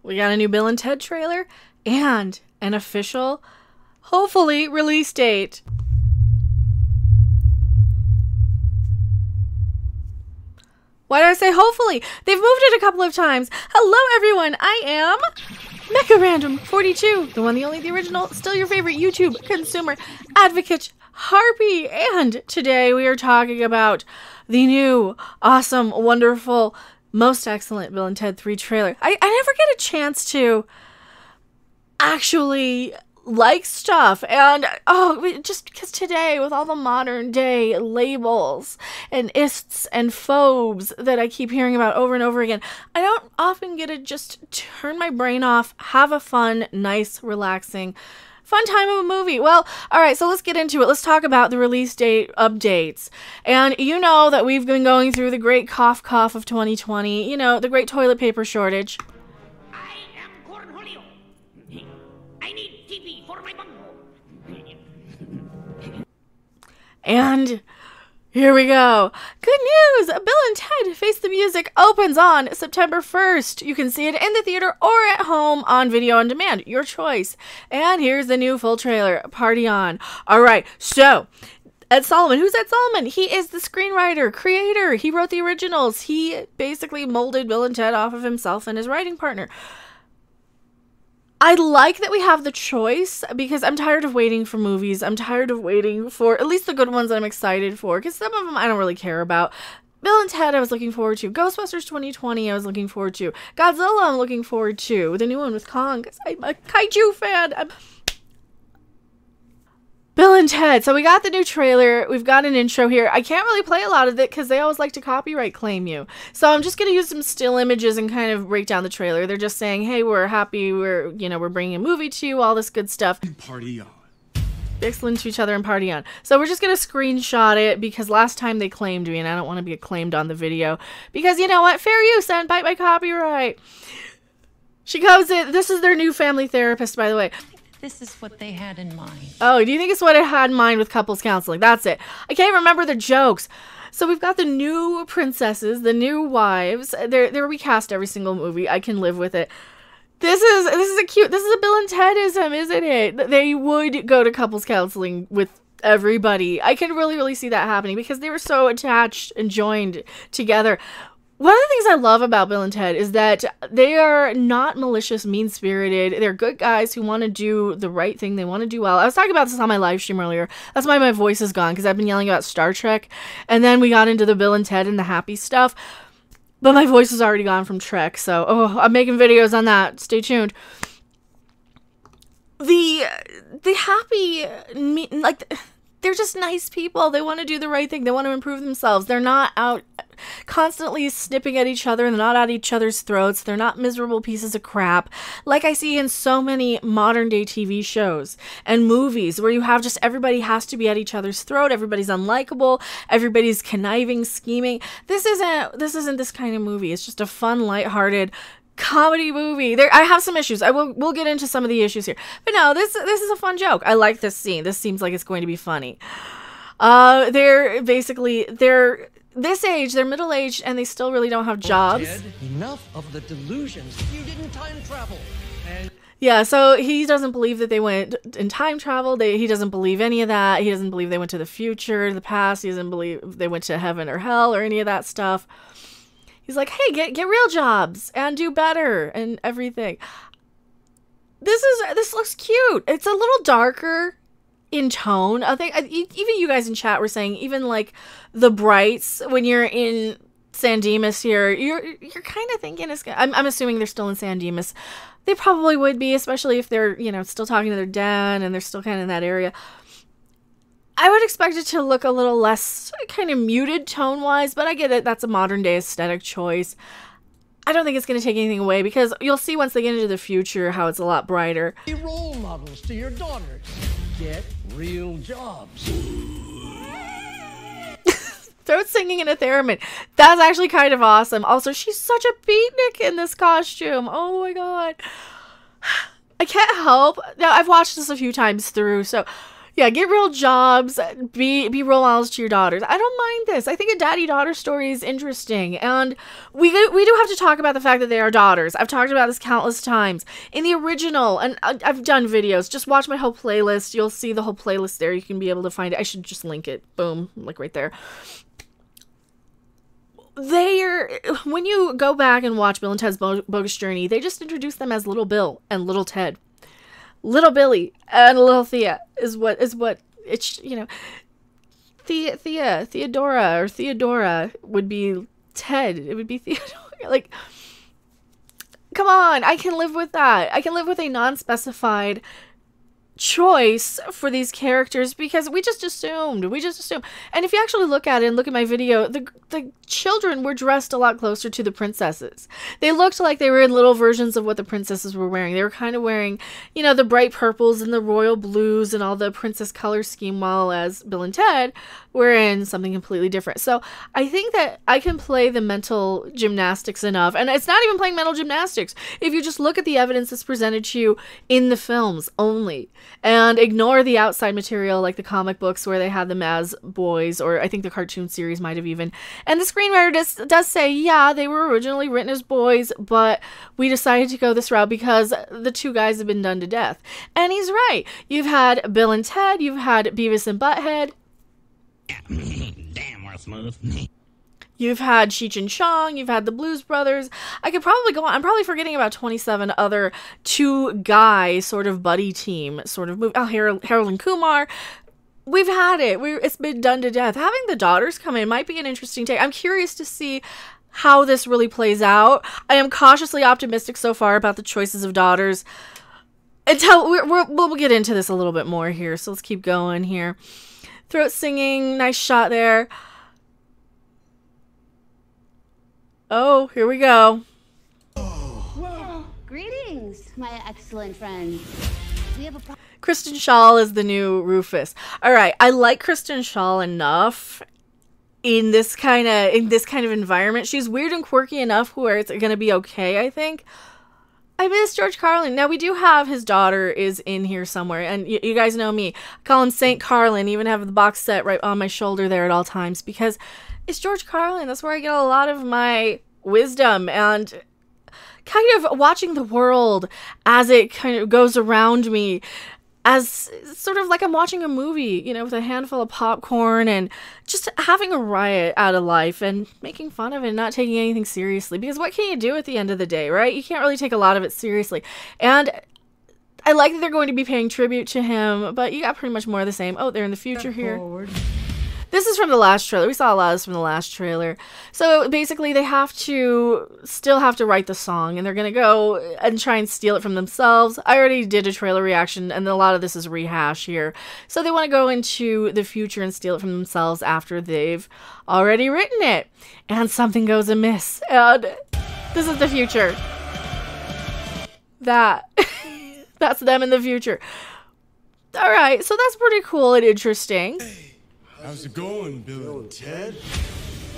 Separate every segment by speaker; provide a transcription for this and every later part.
Speaker 1: We got a new Bill and Ted trailer and an official, hopefully, release date. Why did I say hopefully? They've moved it a couple of times. Hello, everyone. I am Mecha Random 42, the one, the only, the original, still your favorite YouTube consumer advocate, Harpy. And today we are talking about the new, awesome, wonderful, most excellent Bill and Ted 3 trailer. I never get a chance to actually like stuff, and just because today, with all the modern day labels and ists and phobes that I keep hearing about over and over again, I don't often get to just turn my brain off, have a fun, nice, relaxing, fun time of a movie. Well, alright, so let's get into it. Let's talk about the release date updates. And you know that we've been going through the great cough of 2020, you know, the great toilet paper shortage. And here we go. Good news! Bill and Ted Face the Music opens on September 1st. You can see it in the theater or at home on video on demand. Your choice. And here's the new full trailer. Party on. Alright, so Ed Solomon. Who's Ed Solomon? He is the screenwriter, creator. He wrote the originals. He basically molded Bill and Ted off of himself and his writing partner. I like that we have the choice because I'm tired of waiting for movies. I'm tired of waiting for at least the good ones that I'm excited for, because some of them I don't really care about. Bill and Ted I was looking forward to. Ghostbusters 2020 I was looking forward to. Godzilla I'm looking forward to. The new one with Kong, because I'm a kaiju fan. Bill and Ted. So we got the new trailer. We've got an intro here. I can't really play a lot of it because they always like to copyright claim you. So I'm just going to use some still images and kind of break down the trailer. They're just saying, hey, we're happy. We're bringing a movie to you, all this good stuff.
Speaker 2: Party on.
Speaker 1: Excellent to each other and party on. So we're just going to screenshot it because last time they claimed me and I don't want to be claimed on the video because you know what? Fair use and bite my copyright. She goes in. This is their new family therapist, by the way.
Speaker 3: This is what they had in mind.
Speaker 1: Oh, do you think it's what I had in mind with couples counseling? That's it. I can't remember the jokes. So we've got the new princesses, the new wives. They're recast every single movie. I can live with it. This is a Bill and Tedism, isn't it? They would go to couples counseling with everybody. I can really see that happening because they were so attached and joined together. One of the things I love about Bill and Ted is that they are not malicious, mean-spirited. They're good guys who want to do the right thing. They want to do well. I was talking about this on my live stream earlier. That's why my voice is gone, because I've been yelling about Star Trek. And then we got into the Bill and Ted and the happy stuff. But my voice is already gone from Trek, so I'm making videos on that. Stay tuned. The happy, they're just nice people. They want to do the right thing. They want to improve themselves. They're not out constantly snipping at each other. They're not at each other's throats. They're not miserable pieces of crap like I see in so many modern day TV shows and movies where you have just everybody has to be at each other's throat. Everybody's unlikable. Everybody's conniving, scheming. This isn't this kind of movie. It's just a fun, lighthearted comedy movie. I have some issues. We'll get into some of the issues here. But no, this is a fun joke. I like this scene. This seems like it's going to be funny. They're this age, they're middle-aged, and they still really don't have jobs.
Speaker 4: Ted, enough of the delusions. You didn't time travel.
Speaker 1: Yeah, so he doesn't believe that they went in time travel. He doesn't believe any of that. He doesn't believe they went to the future, the past. He doesn't believe they went to heaven or hell or any of that stuff. He's like, hey, get real jobs and do better and everything. This looks cute. It's a little darker in tone. I think even you guys in chat were saying even like the brights when you're in San Dimas here, you're kind of thinking it's. I'm assuming they're still in San Dimas. They probably would be, especially if they're still talking to their dad and they're still kind of in that area. I would expect it to look a little less kind of muted tone-wise, but I get it. That's a modern-day aesthetic choice. I don't think it's going to take anything away because you'll see once they get into the future how it's a lot brighter.
Speaker 4: Be role models to your daughters. Get real jobs.
Speaker 1: Throat singing in a theremin. That's actually kind of awesome. Also, she's such a beatnik in this costume. Oh my god. I can't help. Now, I've watched this a few times through, so Yeah, get real jobs, be role models to your daughters. I don't mind this. I think a daddy-daughter story is interesting. And we do have to talk about the fact that they are daughters. I've talked about this countless times. In the original, and I've done videos, just watch my whole playlist. You'll see the whole playlist there. You can be able to find it. I should just link it. Boom, like right there. When you go back and watch Bill and Ted's Bogus Journey, they just introduce them as Little Bill and Little Ted. Little Billy and Little Thea is what it's, you know, Theodora would be Ted. It would be Theodora. Like, come on, I can live with that. I can live with a non-specified choice for these characters because we just assumed. And if you actually look at it and look at my video, the children were dressed a lot closer to the princesses. They looked like they were in little versions of what the princesses were wearing. They were kind of wearing, you know, the bright purples and the royal blues and all the princess color scheme, while as Bill and Ted were in something completely different. So I think that I can play the mental gymnastics enough. And it's not even playing mental gymnastics. If you just look at the evidence that's presented to you in the films only, and ignore the outside material like the comic books where they had them as boys, or I think the cartoon series might have even. And the screenwriter does say, yeah, they were originally written as boys, but we decided to go this route because the two guys have been done to death. And he's right. You've had Bill and Ted, you've had Beavis and Butthead.
Speaker 2: Damn, we're smooth.
Speaker 1: You've had Cheech and Chong, you've had the Blues Brothers. I could probably go on. I'm probably forgetting about 27 other two-guy sort of buddy team sort of movie. Oh, Harold and Kumar. We've had it. It's been done to death. Having the daughters come in might be an interesting take. I'm curious to see how this really plays out. I am cautiously optimistic so far about the choices of daughters. We'll get into this a little bit more here, so let's keep going here. Throat singing, nice shot there. Oh, here we go.
Speaker 5: Greetings, my excellent friends. We have a
Speaker 1: Kristen Schaal is the new Rufus. All right, I like Kristen Schaal enough in this kind of environment. She's weird and quirky enough where it's gonna be okay, I think. I miss George Carlin. Now, we do have his daughter is in here somewhere, and you guys know me. I call him Saint Carlin, even have the box set right on my shoulder there at all times, because it's George Carlin. That's where I get a lot of my wisdom and kind of watching the world as it kind of goes around me, as sort of like I'm watching a movie, you know, with a handful of popcorn and just having a riot out of life and making fun of it and not taking anything seriously. Because what can you do at the end of the day, right? You can't really take a lot of it seriously. And I like that they're going to be paying tribute to him, but you got pretty much more of the same. Oh, they're in the future here. This is from the last trailer. We saw a lot of this from the last trailer. So basically they still have to write the song, and they're going to go and try and steal it from themselves. I already did a trailer reaction, and a lot of this is rehash here. So they want to go into the future and steal it from themselves after they've already written it. And something goes amiss. And this is the future. That's them in the future. All right, so that's pretty cool and interesting.
Speaker 6: How's it going, Bill and Ted?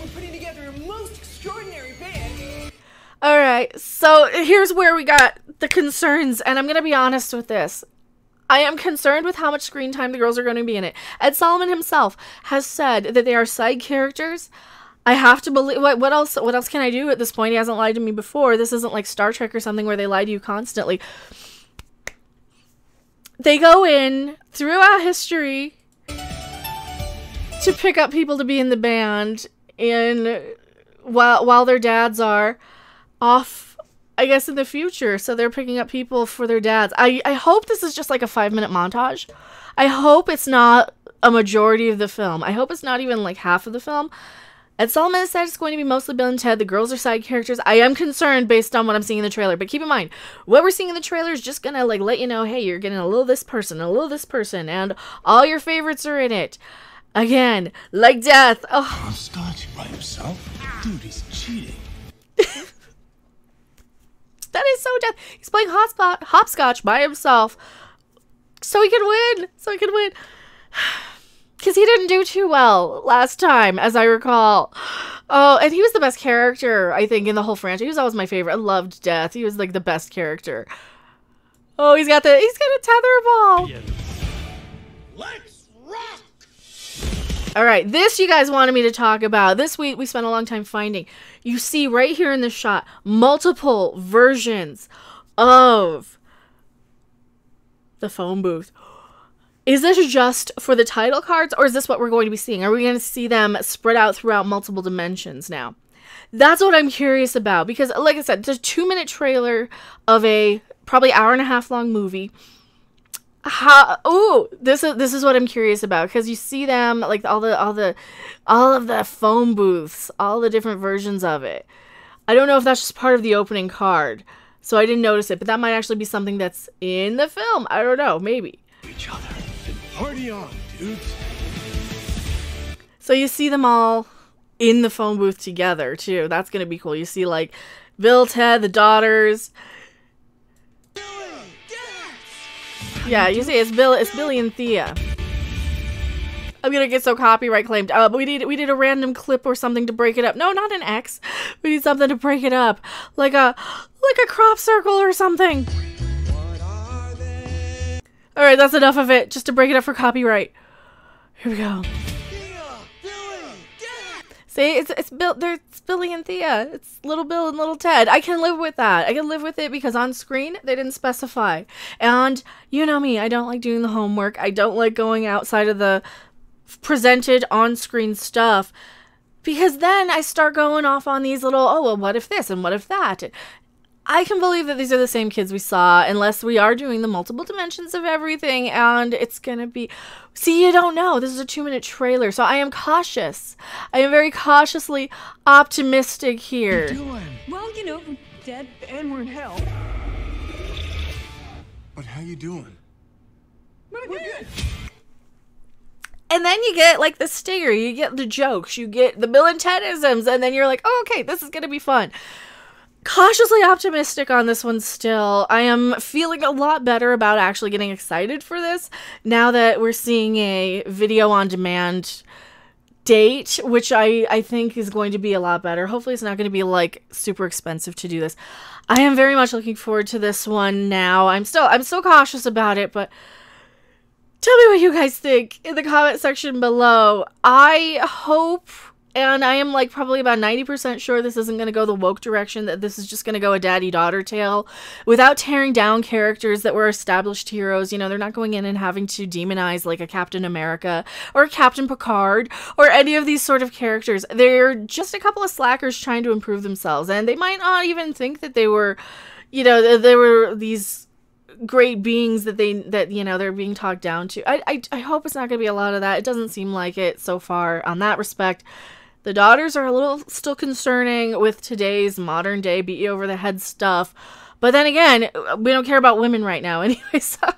Speaker 4: We're putting together a most extraordinary band.
Speaker 1: All right, so here's where we got the concerns, and I'm going to be honest with this. I am concerned with how much screen time the girls are going to be in it. Ed Solomon himself has said that they are side characters. I have to believe. What else can I do at this point? He hasn't lied to me before. This isn't like Star Trek or something where they lie to you constantly. They go in throughout history to pick up people to be in the band, and while their dads are off, I guess, in the future. So they're picking up people for their dads. I hope this is just like a 5-minute montage. I hope it's not a majority of the film. I hope it's not even like half of the film. Ed Solomon said it's going to be mostly Bill and Ted. The girls are side characters. I am concerned based on what I'm seeing in the trailer. But keep in mind, what we're seeing in the trailer is just gonna like let you know, hey, you're getting a little this person, a little this person, and all your favorites are in it. Again, like death. Oh.
Speaker 6: Hopscotch by himself? Dude, he's cheating.
Speaker 1: That is so death. He's playing hopscotch by himself. So he can win. Because he didn't do too well last time, as I recall. Oh, and he was the best character, I think, in the whole franchise. He was always my favorite. I loved Death. He was like the best character. Oh, he's got a tether ball.
Speaker 6: Let's
Speaker 1: All right, this you guys wanted me to talk about. This we spent a long time finding. You see right here in the shot, multiple versions of the phone booth. Is this just for the title cards, or is this what we're going to be seeing? Are we going to see them spread out throughout multiple dimensions now? That's what I'm curious about, because like I said, it's a 2-minute trailer of a probably hour-and-a-half long movie. This is what I'm curious about, because you see them like all of the phone booths, all the different versions of it. I don't know if that's just part of the opening card, so I didn't notice it, but that might actually be something that's in the film. I don't know, maybe.
Speaker 6: Each other. Party on, dudes.
Speaker 1: So you see them all in the phone booth together too. That's gonna be cool. You see like Bill, Ted, the daughters. Yeah, you see it's Billy and Thea. I'm gonna get so copyright claimed. But we need a random clip or something to break it up. No, not an X. We need something to break it up, like a crop circle or something. All right, that's enough of it. Just to break it up for copyright. Here we go. See, it's Billy and Thea. It's little Bill and little Ted. I can live with that. I can live with it because on screen they didn't specify. And you know me, I don't like doing the homework. I don't like going outside of the presented on-screen stuff, because then I start going off on these little, oh, well, what if this and what if that? I can believe that these are the same kids we saw, unless we are doing the multiple dimensions of everything, and it's gonna be... See, you don't know. This is a 2-minute trailer, so I am cautious. I am very cautiously optimistic here.
Speaker 3: Well, you know, we're dead and we're in hell.
Speaker 6: But how you doing?
Speaker 3: We're good.
Speaker 1: And then you get, like, the stinger. You get the jokes. You get the Bill and Ted-isms, and then you're like, oh, okay, this is gonna be fun. Cautiously optimistic on this one still. I am feeling a lot better about actually getting excited for this now that we're seeing a video on demand date, which I think is going to be a lot better. Hopefully it's not going to be like super expensive to do this. I am very much looking forward to this one now. I'm still cautious about it, but tell me what you guys think in the comment section below. I hope, and I am like probably about 90% sure this isn't going to go the woke direction, that this is just going to go a daddy-daughter tale without tearing down characters that were established heroes. You know, they're not going in and having to demonize like a Captain America or a Captain Picard or any of these sort of characters. They're just a couple of slackers trying to improve themselves, and they might not even think that they were, you know, they were these great beings that you know, they're being talked down to. I hope it's not going to be a lot of that. It doesn't seem like it so far on that respect. The daughters are a little still concerning with today's modern day beat you over the head stuff. But then again, we don't care about women right now anyway, so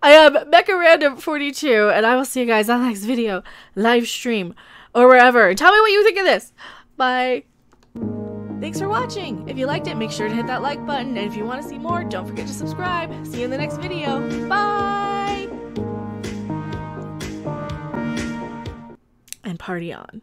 Speaker 1: I am MechaRandom42, and I will see you guys on the next video, live stream, or wherever. Tell me what you think of this. Bye. Thanks for watching. If you liked it, make sure to hit that like button. And if you want to see more, don't forget to subscribe. See you in the next video. Bye. And party on.